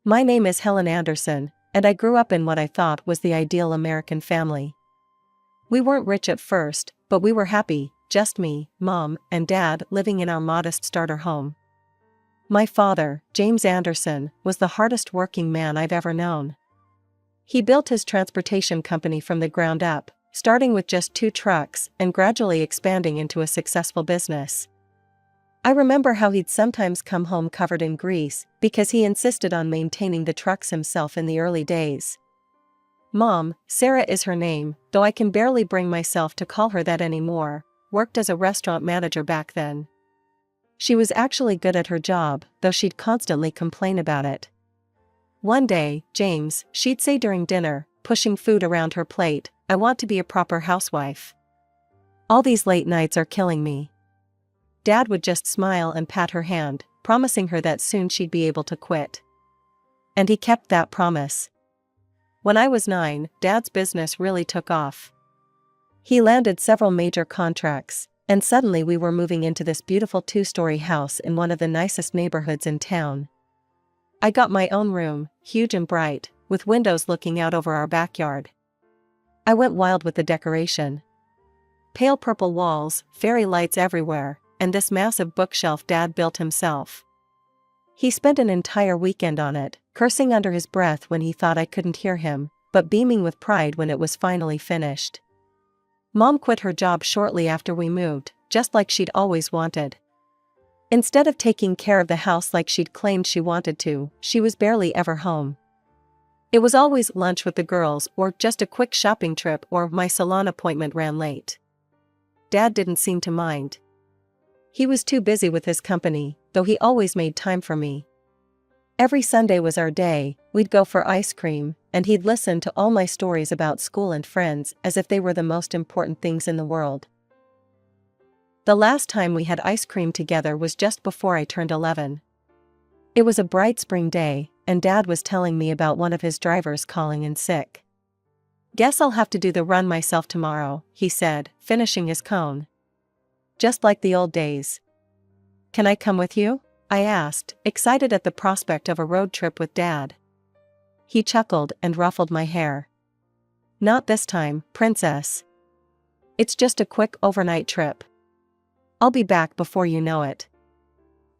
My name is Helen Anderson, and I grew up in what I thought was the ideal American family. We weren't rich at first, but we were happy, just me, Mom, and Dad living in our modest starter home. My father, James Anderson, was the hardest working man I've ever known. He built his transportation company from the ground up, starting with just 2 trucks and gradually expanding into a successful business. I remember how he'd sometimes come home covered in grease because he insisted on maintaining the trucks himself in the early days. Mom, Sarah is her name, though I can barely bring myself to call her that anymore, worked as a restaurant manager back then. She was actually good at her job, though she'd constantly complain about it. One day, James, she'd say during dinner, pushing food around her plate, "I want to be a proper housewife. All these late nights are killing me." Dad would just smile and pat her hand, promising her that soon she'd be able to quit. And he kept that promise. When I was 9, Dad's business really took off. He landed several major contracts, and suddenly we were moving into this beautiful 2-story house in one of the nicest neighborhoods in town. I got my own room, huge and bright, with windows looking out over our backyard. I went wild with the decoration. Pale purple walls, fairy lights everywhere, and this massive bookshelf Dad built himself. He spent an entire weekend on it, cursing under his breath when he thought I couldn't hear him, but beaming with pride when it was finally finished. Mom quit her job shortly after we moved, just like she'd always wanted. Instead of taking care of the house like she'd claimed she wanted to, she was barely ever home. It was always lunch with the girls or just a quick shopping trip or my salon appointment ran late. Dad didn't seem to mind. He was too busy with his company, though he always made time for me. Every Sunday was our day, we'd go for ice cream, and he'd listen to all my stories about school and friends as if they were the most important things in the world. The last time we had ice cream together was just before I turned 11. It was a bright spring day, and Dad was telling me about one of his drivers calling in sick. "Guess I'll have to do the run myself tomorrow," he said, finishing his cone. "Just like the old days." "Can I come with you?" I asked, excited at the prospect of a road trip with Dad. He chuckled and ruffled my hair. "Not this time, princess. It's just a quick overnight trip. I'll be back before you know it."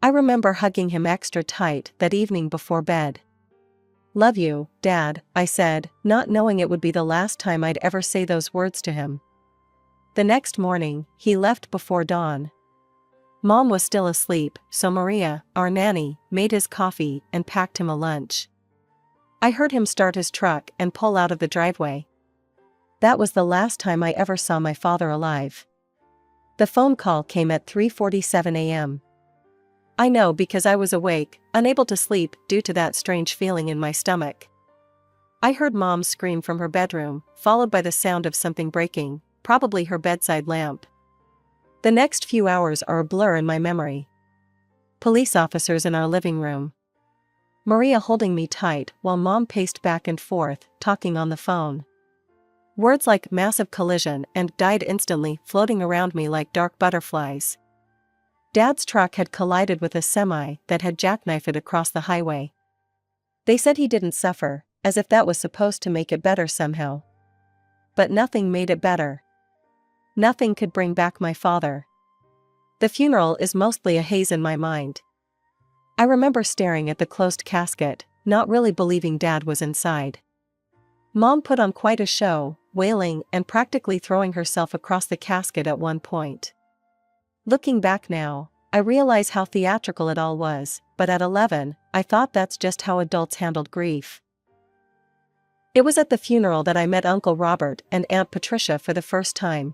I remember hugging him extra tight that evening before bed. "Love you, Dad," I said, not knowing it would be the last time I'd ever say those words to him. The next morning, he left before dawn. Mom was still asleep, so Maria, our nanny, made his coffee and packed him a lunch. I heard him start his truck and pull out of the driveway. That was the last time I ever saw my father alive. The phone call came at 3:47 a.m. I know because I was awake, unable to sleep due to that strange feeling in my stomach. I heard Mom scream from her bedroom, followed by the sound of something breaking, probably her bedside lamp. The next few hours are a blur in my memory. Police officers in our living room. Maria holding me tight while Mom paced back and forth, talking on the phone. Words like massive collision and died instantly floating around me like dark butterflies. Dad's truck had collided with a semi that had jackknifed it across the highway. They said he didn't suffer, as if that was supposed to make it better somehow. But nothing made it better. Nothing could bring back my father. The funeral is mostly a haze in my mind. I remember staring at the closed casket, not really believing Dad was inside. Mom put on quite a show, wailing and practically throwing herself across the casket at one point. Looking back now, I realize how theatrical it all was, but at 11, I thought that's just how adults handled grief. It was at the funeral that I met Uncle Robert and Aunt Patricia for the first time.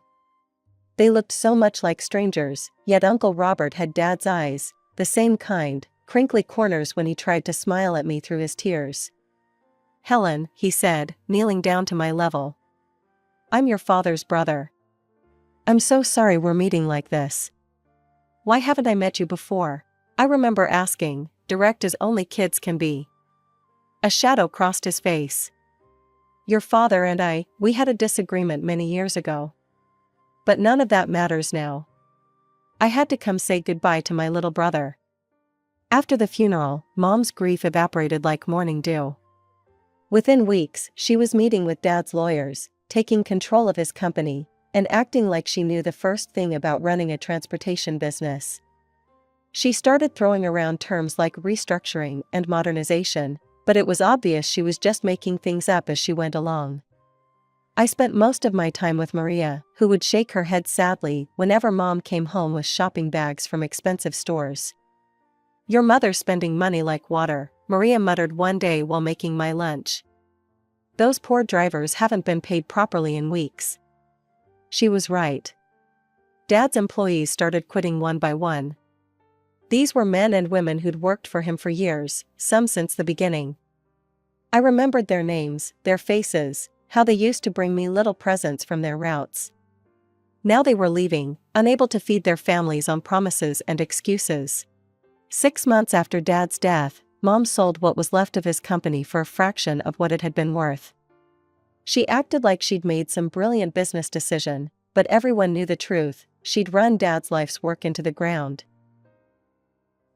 They looked so much like strangers, yet Uncle Robert had Dad's eyes, the same kind, crinkly corners when he tried to smile at me through his tears. "Helen," he said, kneeling down to my level. "I'm your father's brother. I'm so sorry we're meeting like this. Why haven't I met you before?" I remember asking, direct as only kids can be. A shadow crossed his face. "Your father and we had a disagreement many years ago. But none of that matters now. I had to come say goodbye to my little brother." After the funeral, Mom's grief evaporated like morning dew. Within weeks, she was meeting with Dad's lawyers, taking control of his company, and acting like she knew the first thing about running a transportation business. She started throwing around terms like restructuring and modernization, but it was obvious she was just making things up as she went along. I spent most of my time with Maria, who would shake her head sadly whenever Mom came home with shopping bags from expensive stores. "Your mother's spending money like water," Maria muttered one day while making my lunch. "Those poor drivers haven't been paid properly in weeks." She was right. Dad's employees started quitting one by one. These were men and women who'd worked for him for years, some since the beginning. I remembered their names, their faces, how they used to bring me little presents from their routes. Now they were leaving, unable to feed their families on promises and excuses. 6 months after Dad's death, Mom sold what was left of his company for a fraction of what it had been worth. She acted like she'd made some brilliant business decision, but everyone knew the truth: she'd run Dad's life's work into the ground.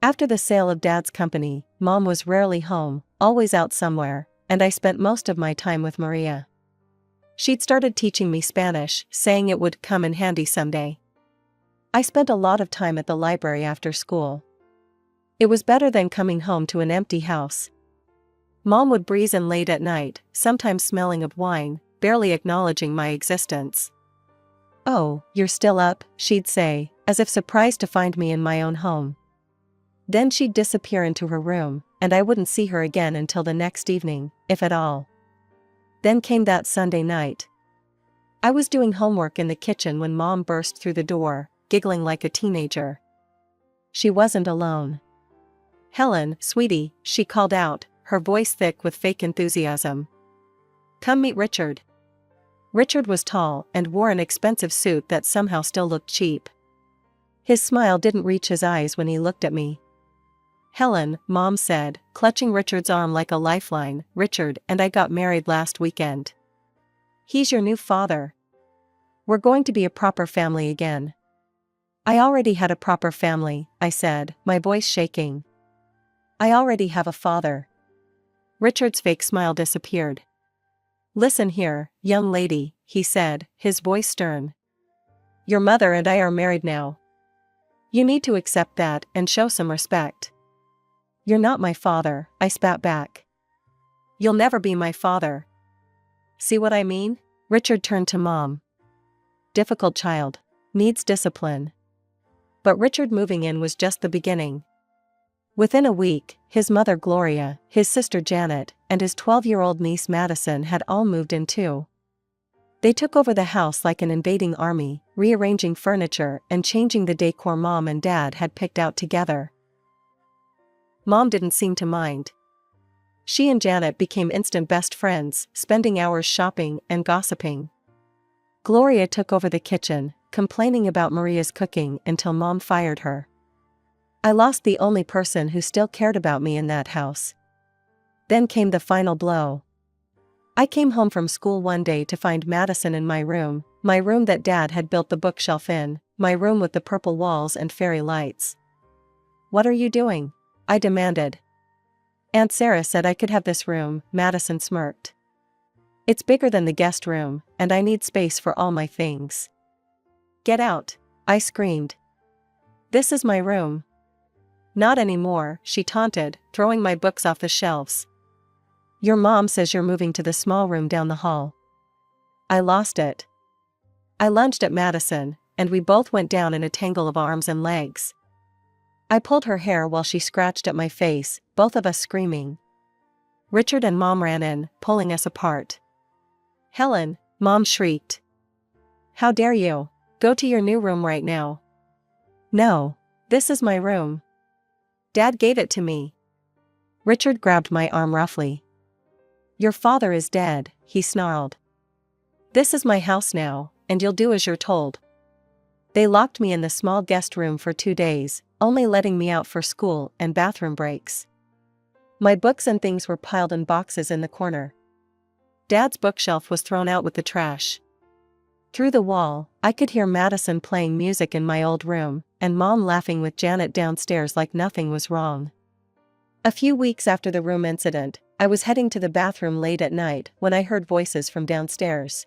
After the sale of Dad's company, Mom was rarely home, always out somewhere, and I spent most of my time with Maria. She'd started teaching me Spanish, saying it would come in handy someday. I spent a lot of time at the library after school. It was better than coming home to an empty house. Mom would breeze in late at night, sometimes smelling of wine, barely acknowledging my existence. "Oh, you're still up," she'd say, as if surprised to find me in my own home. Then she'd disappear into her room, and I wouldn't see her again until the next evening, if at all. Then came that Sunday night. I was doing homework in the kitchen when Mom burst through the door, giggling like a teenager. She wasn't alone. "Helen, sweetie," she called out, her voice thick with fake enthusiasm. "Come meet Richard." Richard was tall and wore an expensive suit that somehow still looked cheap. His smile didn't reach his eyes when he looked at me. "Helen," Mom said, clutching Richard's arm like a lifeline, "Richard and I got married last weekend. He's your new father. We're going to be a proper family again." "I already had a proper family," I said, my voice shaking. "I already have a father." Richard's fake smile disappeared. "Listen here, young lady," he said, his voice stern. "Your mother and I are married now. You need to accept that and show some respect." "You're not my father," I spat back. "You'll never be my father. See what I mean?" Richard turned to Mom. "Difficult child. Needs discipline." But Richard moving in was just the beginning. Within a week, his mother Gloria, his sister Janet, and his 12-year-old niece Madison had all moved in too. They took over the house like an invading army, rearranging furniture and changing the decor Mom and Dad had picked out together. Mom didn't seem to mind. She and Janet became instant best friends, spending hours shopping and gossiping. Gloria took over the kitchen, complaining about Maria's cooking until Mom fired her. I lost the only person who still cared about me in that house. Then came the final blow. I came home from school one day to find Madison in my room that Dad had built the bookshelf in, my room with the purple walls and fairy lights. "What are you doing?" I demanded. "Aunt Sarah said I could have this room," Madison smirked. "It's bigger than the guest room, and I need space for all my things." "Get out," I screamed. "This is my room." "Not anymore," she taunted, throwing my books off the shelves. "Your mom says you're moving to the small room down the hall." I lost it. I lunged at Madison, and we both went down in a tangle of arms and legs. I pulled her hair while she scratched at my face, both of us screaming. Richard and Mom ran in, pulling us apart. "Helen," Mom shrieked. "How dare you? Go to your new room right now." "No. This is my room. Dad gave it to me." Richard grabbed my arm roughly. "Your father is dead," he snarled. "This is my house now, and you'll do as you're told." They locked me in the small guest room for 2 days, only letting me out for school and bathroom breaks. My books and things were piled in boxes in the corner. Dad's bookshelf was thrown out with the trash. Through the wall, I could hear Madison playing music in my old room, and Mom laughing with Janet downstairs like nothing was wrong. A few weeks after the room incident, I was heading to the bathroom late at night when I heard voices from downstairs.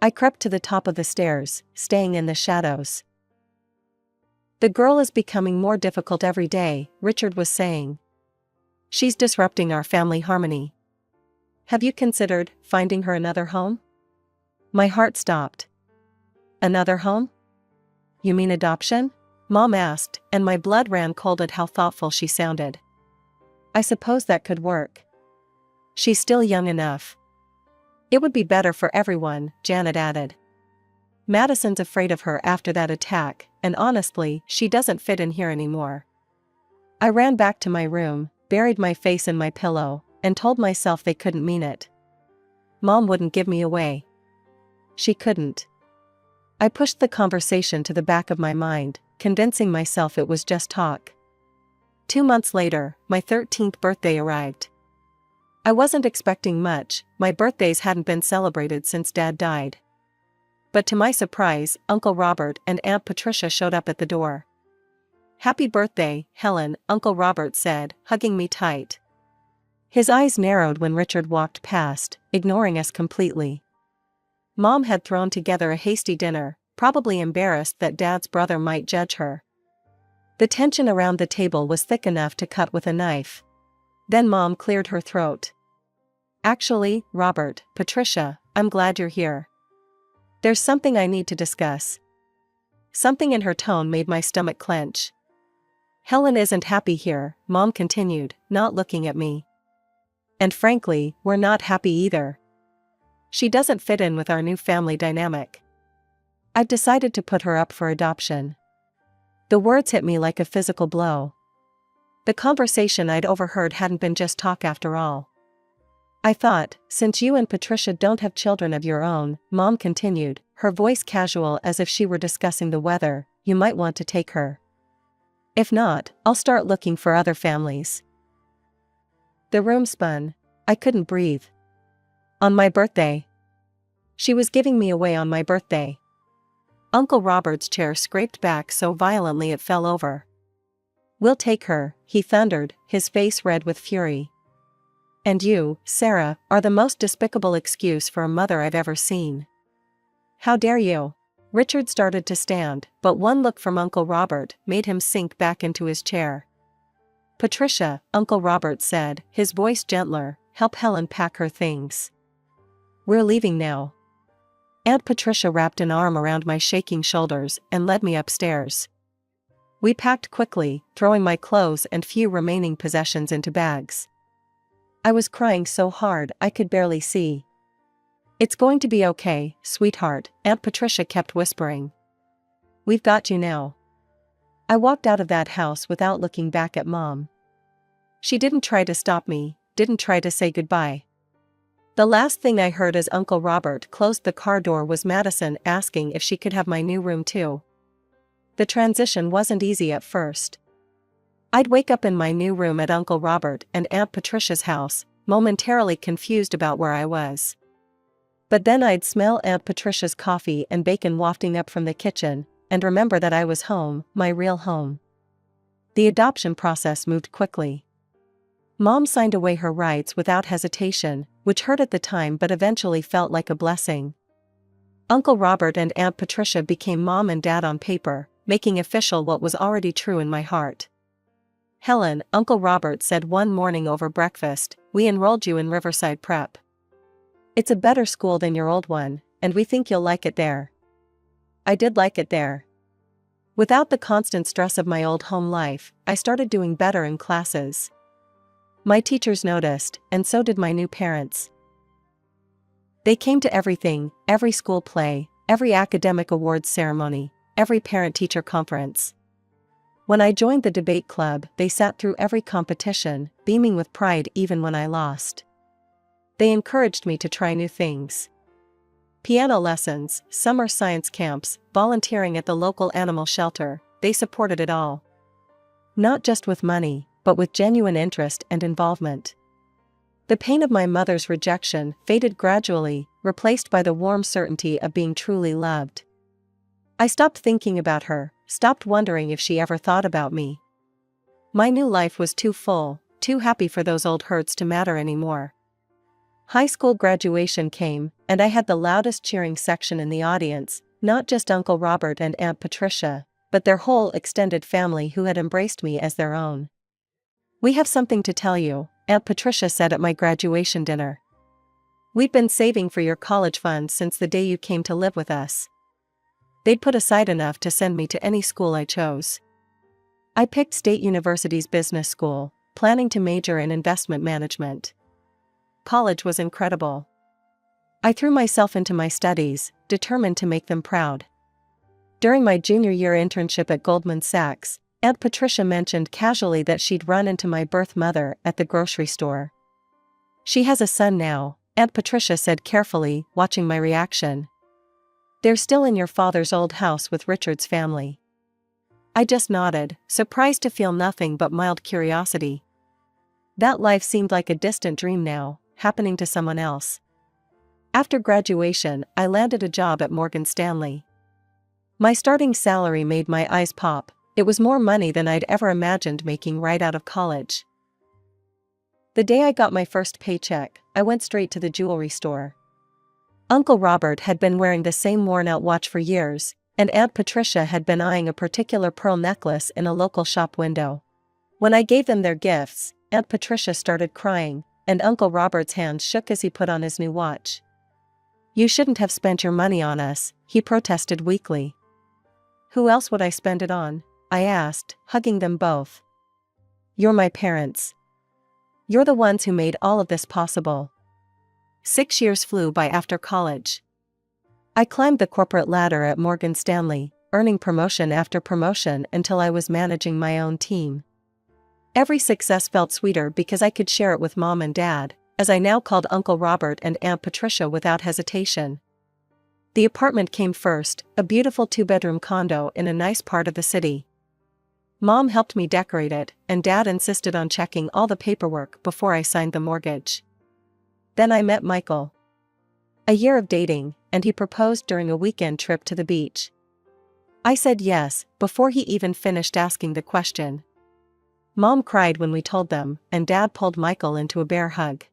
I crept to the top of the stairs, staying in the shadows. "The girl is becoming more difficult every day," Richard was saying. "She's disrupting our family harmony. Have you considered finding her another home?" My heart stopped. "Another home? You mean adoption?" Mom asked, and my blood ran cold at how thoughtful she sounded. "I suppose that could work. She's still young enough." "It would be better for everyone," Janet added. "Madison's afraid of her after that attack, and honestly, she doesn't fit in here anymore." I ran back to my room, buried my face in my pillow, and told myself they couldn't mean it. Mom wouldn't give me away. She couldn't. I pushed the conversation to the back of my mind, convincing myself it was just talk. 2 months later, my 13th birthday arrived. I wasn't expecting much, my birthdays hadn't been celebrated since Dad died. But to my surprise, Uncle Robert and Aunt Patricia showed up at the door. "Happy birthday, Helen," Uncle Robert said, hugging me tight. His eyes narrowed when Richard walked past, ignoring us completely. Mom had thrown together a hasty dinner, probably embarrassed that Dad's brother might judge her. The tension around the table was thick enough to cut with a knife. Then Mom cleared her throat. "Actually, Robert, Patricia, I'm glad you're here. There's something I need to discuss." Something in her tone made my stomach clench. "Helen isn't happy here," Mom continued, not looking at me. "And frankly, we're not happy either. She doesn't fit in with our new family dynamic. I've decided to put her up for adoption." The words hit me like a physical blow. The conversation I'd overheard hadn't been just talk after all. "I thought, since you and Patricia don't have children of your own," Mom continued, her voice casual as if she were discussing the weather, "you might want to take her. If not, I'll start looking for other families." The room spun. I couldn't breathe. On my birthday. She was giving me away on my birthday. Uncle Robert's chair scraped back so violently it fell over. "We'll take her," he thundered, his face red with fury. "And you, Sarah, are the most despicable excuse for a mother I've ever seen. How dare you?" Richard started to stand, but one look from Uncle Robert made him sink back into his chair. "Patricia," Uncle Robert said, his voice gentler, "help Helen pack her things. We're leaving now." Aunt Patricia wrapped an arm around my shaking shoulders and led me upstairs. We packed quickly, throwing my clothes and few remaining possessions into bags. I was crying so hard I could barely see. "It's going to be okay, sweetheart," Aunt Patricia kept whispering. "We've got you now." I walked out of that house without looking back at Mom. She didn't try to stop me, didn't try to say goodbye. The last thing I heard as Uncle Robert closed the car door was Madison asking if she could have my new room too. The transition wasn't easy at first. I'd wake up in my new room at Uncle Robert and Aunt Patricia's house, momentarily confused about where I was. But then I'd smell Aunt Patricia's coffee and bacon wafting up from the kitchen, and remember that I was home, my real home. The adoption process moved quickly. Mom signed away her rights without hesitation, which hurt at the time but eventually felt like a blessing. Uncle Robert and Aunt Patricia became Mom and Dad on paper, making official what was already true in my heart. "Helen," Uncle Robert said one morning over breakfast, "we enrolled you in Riverside Prep. It's a better school than your old one, and we think you'll like it there." I did like it there. Without the constant stress of my old home life, I started doing better in classes. My teachers noticed, and so did my new parents. They came to everything, every school play, every academic awards ceremony, every parent-teacher conference. When I joined the debate club, they sat through every competition, beaming with pride even when I lost. They encouraged me to try new things. Piano lessons, summer science camps, volunteering at the local animal shelter, they supported it all. Not just with money, but with genuine interest and involvement. The pain of my mother's rejection faded gradually, replaced by the warm certainty of being truly loved. I stopped thinking about her, stopped wondering if she ever thought about me. My new life was too full, too happy for those old hurts to matter anymore. High school graduation came, and I had the loudest cheering section in the audience, not just Uncle Robert and Aunt Patricia, but their whole extended family who had embraced me as their own. "We have something to tell you," Aunt Patricia said at my graduation dinner. "We'd been saving for your college fund since the day you came to live with us." They'd put aside enough to send me to any school I chose. I picked State University's business school, planning to major in investment management. College was incredible. I threw myself into my studies, determined to make them proud. During my junior year internship at Goldman Sachs, Aunt Patricia mentioned casually that she'd run into my birth mother at the grocery store. "She has a son now," Aunt Patricia said carefully, watching my reaction. "They're still in your father's old house with Richard's family." I just nodded, surprised to feel nothing but mild curiosity. That life seemed like a distant dream now, happening to someone else. After graduation, I landed a job at Morgan Stanley. My starting salary made my eyes pop. It was more money than I'd ever imagined making right out of college. The day I got my first paycheck, I went straight to the jewelry store. Uncle Robert had been wearing the same worn-out watch for years, and Aunt Patricia had been eyeing a particular pearl necklace in a local shop window. When I gave them their gifts, Aunt Patricia started crying, and Uncle Robert's hands shook as he put on his new watch. "You shouldn't have spent your money on us," he protested weakly. "Who else would I spend it on?" I asked, hugging them both. "You're my parents. You're the ones who made all of this possible." 6 years flew by after college. I climbed the corporate ladder at Morgan Stanley, earning promotion after promotion until I was managing my own team. Every success felt sweeter because I could share it with Mom and Dad, as I now called Uncle Robert and Aunt Patricia without hesitation. The apartment came first, a beautiful 2-bedroom condo in a nice part of the city. Mom helped me decorate it, and Dad insisted on checking all the paperwork before I signed the mortgage. Then I met Michael. A year of dating, and he proposed during a weekend trip to the beach. I said yes, before he even finished asking the question. Mom cried when we told them, and Dad pulled Michael into a bear hug.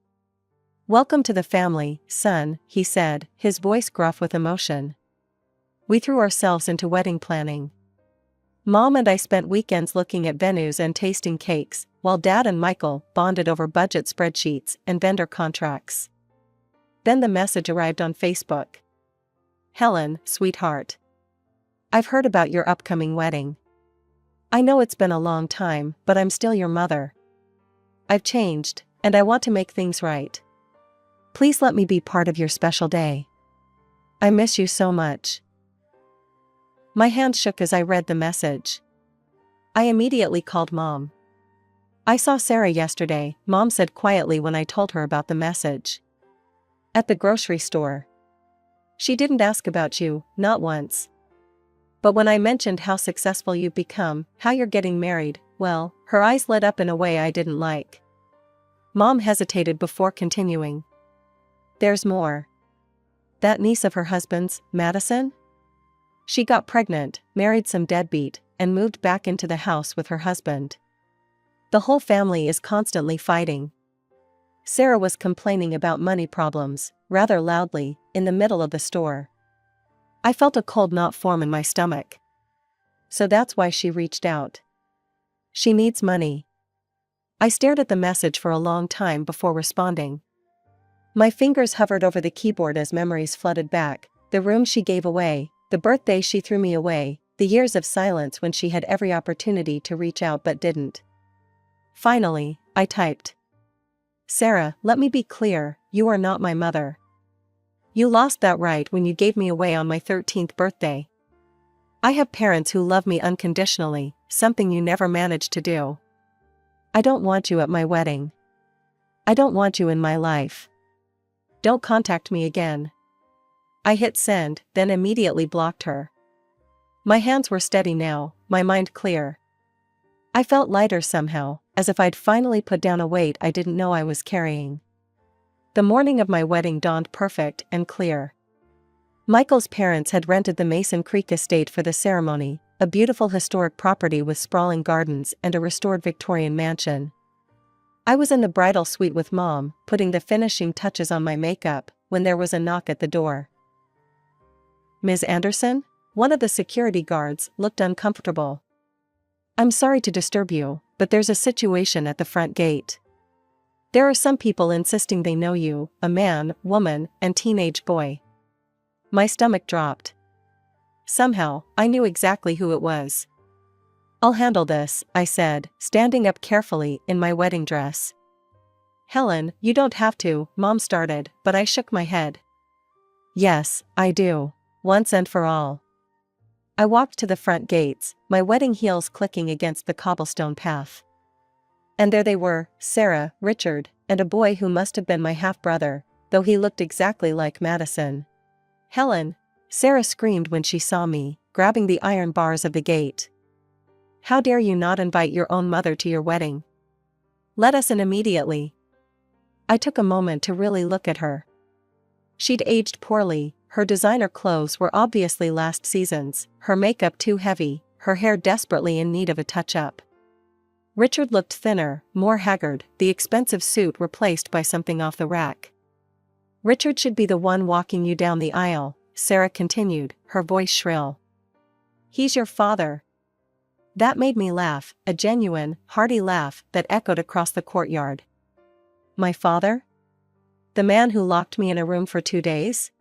"Welcome to the family, son," he said, his voice gruff with emotion. We threw ourselves into wedding planning. Mom and I spent weekends looking at venues and tasting cakes, while Dad and Michael bonded over budget spreadsheets and vendor contracts. Then the message arrived on Facebook. "Helen, sweetheart. I've heard about your upcoming wedding. I know it's been a long time, but I'm still your mother. I've changed, and I want to make things right. Please let me be part of your special day. I miss you so much." My hand shook as I read the message. I immediately called Mom. "I saw Sarah yesterday," Mom said quietly when I told her about the message. "At the grocery store. She didn't ask about you, not once. But when I mentioned how successful you've become, how you're getting married, well," her eyes lit up in a way I didn't like. Mom hesitated before continuing. "There's more. That niece of her husband's, Madison? She got pregnant, married some deadbeat, and moved back into the house with her husband. The whole family is constantly fighting." Sarah was complaining about money problems, rather loudly, in the middle of the store. I felt a cold knot form in my stomach. So that's why she reached out. She needs money. I stared at the message for a long time before responding. My fingers hovered over the keyboard as memories flooded back, the room she gave away, the birthday she threw me away, the years of silence when she had every opportunity to reach out but didn't. Finally, I typed. "Sarah, let me be clear, you are not my mother. You lost that right when you gave me away on my 13th birthday. I have parents who love me unconditionally, something you never managed to do. I don't want you at my wedding. I don't want you in my life. Don't contact me again." I hit send, then immediately blocked her. My hands were steady now, my mind clear. I felt lighter somehow, as if I'd finally put down a weight I didn't know I was carrying. The morning of my wedding dawned perfect and clear. Michael's parents had rented the Mason Creek estate for the ceremony, a beautiful historic property with sprawling gardens and a restored Victorian mansion. I was in the bridal suite with Mom, putting the finishing touches on my makeup, when there was a knock at the door. "Ms. Anderson?" One of the security guards looked uncomfortable. "I'm sorry to disturb you, but there's a situation at the front gate. There are some people insisting they know you, a man, woman, and teenage boy." My stomach dropped. Somehow, I knew exactly who it was. "I'll handle this," I said, standing up carefully in my wedding dress. "Helen, you don't have to," Mom started, but I shook my head. "Yes, I do. Once and for all." I walked to the front gates, my wedding heels clicking against the cobblestone path. And there they were, Sarah, Richard, and a boy who must have been my half-brother, though he looked exactly like Madison. "Helen!" Sarah screamed when she saw me, grabbing the iron bars of the gate. "How dare you not invite your own mother to your wedding? Let us in immediately." I took a moment to really look at her. She'd aged poorly, her designer clothes were obviously last season's, her makeup too heavy, her hair desperately in need of a touch-up. Richard looked thinner, more haggard, the expensive suit replaced by something off the rack. "Richard should be the one walking you down the aisle," Sarah continued, her voice shrill. "He's your father." That made me laugh, a genuine, hearty laugh that echoed across the courtyard. "My father? The man who locked me in a room for 2 days?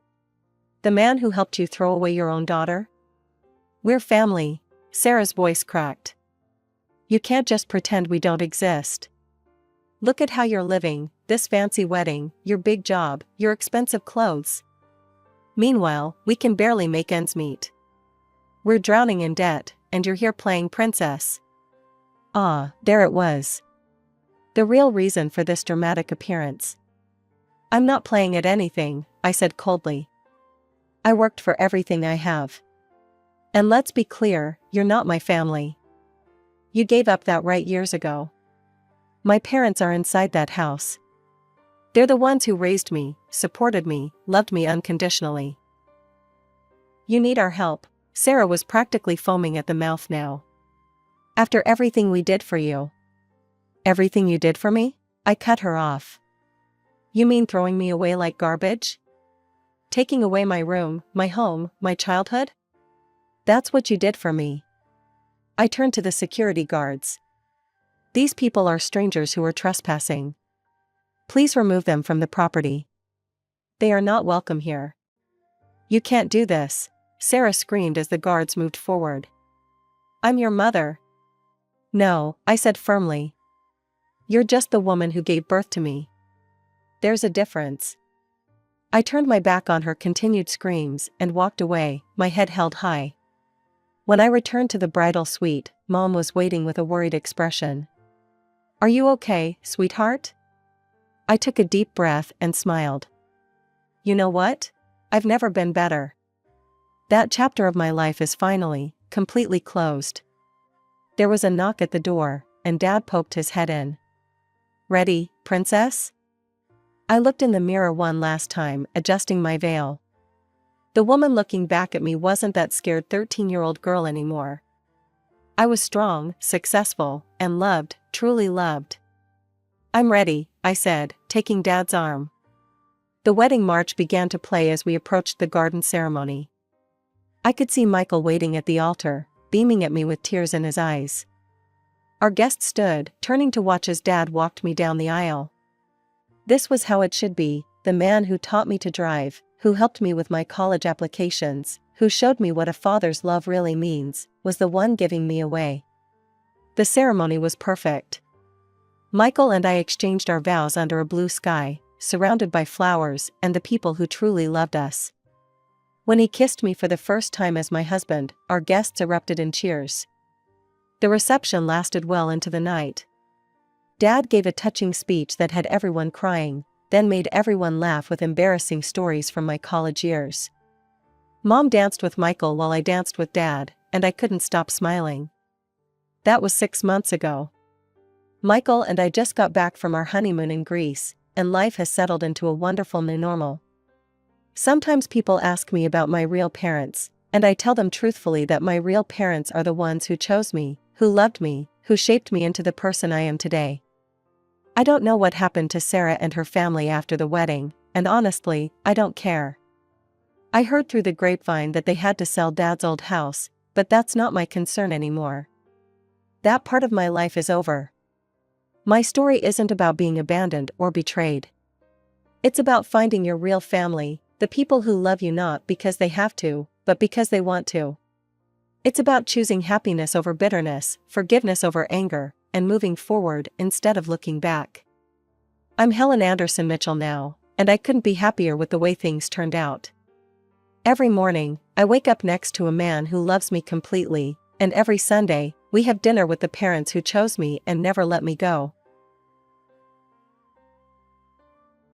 The man who helped you throw away your own daughter? We're family," Sarah's voice cracked. "You can't just pretend we don't exist. Look at how you're living, this fancy wedding, your big job, your expensive clothes. Meanwhile, we can barely make ends meet. We're drowning in debt, and you're here playing princess." Ah, there it was. The real reason for this dramatic appearance. "I'm not playing at anything," I said coldly. "I worked for everything I have. And let's be clear, you're not my family. You gave up that right years ago. My parents are inside that house. They're the ones who raised me, supported me, loved me unconditionally. You need our help." Sarah was practically foaming at the mouth now. "After everything we did for you." "Everything you did for me?" I cut her off. "You mean throwing me away like garbage? Taking away my room, my home, my childhood? That's what you did for me." I turned to the security guards. "These people are strangers who are trespassing. Please remove them from the property. They are not welcome here." "You can't do this," Sarah screamed as the guards moved forward. "I'm your mother." "No," I said firmly. "You're just the woman who gave birth to me. There's a difference." I turned my back on her continued screams and walked away, my head held high. When I returned to the bridal suite, Mom was waiting with a worried expression. "Are you okay, sweetheart?" I took a deep breath and smiled. You know what? I've never been better. That chapter of my life is finally, completely closed. There was a knock at the door, and Dad poked his head in. "Ready, princess?" I looked in the mirror one last time, adjusting my veil. The woman looking back at me wasn't that scared 13-year-old girl anymore. I was strong, successful, and loved, truly loved. "I'm ready," I said, taking Dad's arm. The wedding march began to play as we approached the garden ceremony. I could see Michael waiting at the altar, beaming at me with tears in his eyes. Our guest stood, turning to watch as Dad walked me down the aisle. This was how it should be, the man who taught me to drive, who helped me with my college applications, who showed me what a father's love really means, was the one giving me away. The ceremony was perfect. Michael and I exchanged our vows under a blue sky, surrounded by flowers and the people who truly loved us. When he kissed me for the first time as my husband, our guests erupted in cheers. The reception lasted well into the night. Dad gave a touching speech that had everyone crying, then made everyone laugh with embarrassing stories from my college years. Mom danced with Michael while I danced with Dad, and I couldn't stop smiling. That was 6 months ago. Michael and I just got back from our honeymoon in Greece, and life has settled into a wonderful new normal. Sometimes people ask me about my real parents, and I tell them truthfully that my real parents are the ones who chose me, who loved me, who shaped me into the person I am today. I don't know what happened to Sarah and her family after the wedding, and honestly, I don't care. I heard through the grapevine that they had to sell Dad's old house, but that's not my concern anymore. That part of my life is over. My story isn't about being abandoned or betrayed. It's about finding your real family, the people who love you not because they have to, but because they want to. It's about choosing happiness over bitterness, forgiveness over anger, and moving forward instead of looking back. I'm Helen Anderson Mitchell now, and I couldn't be happier with the way things turned out. Every morning, I wake up next to a man who loves me completely, and every Sunday, we have dinner with the parents who chose me and never let me go.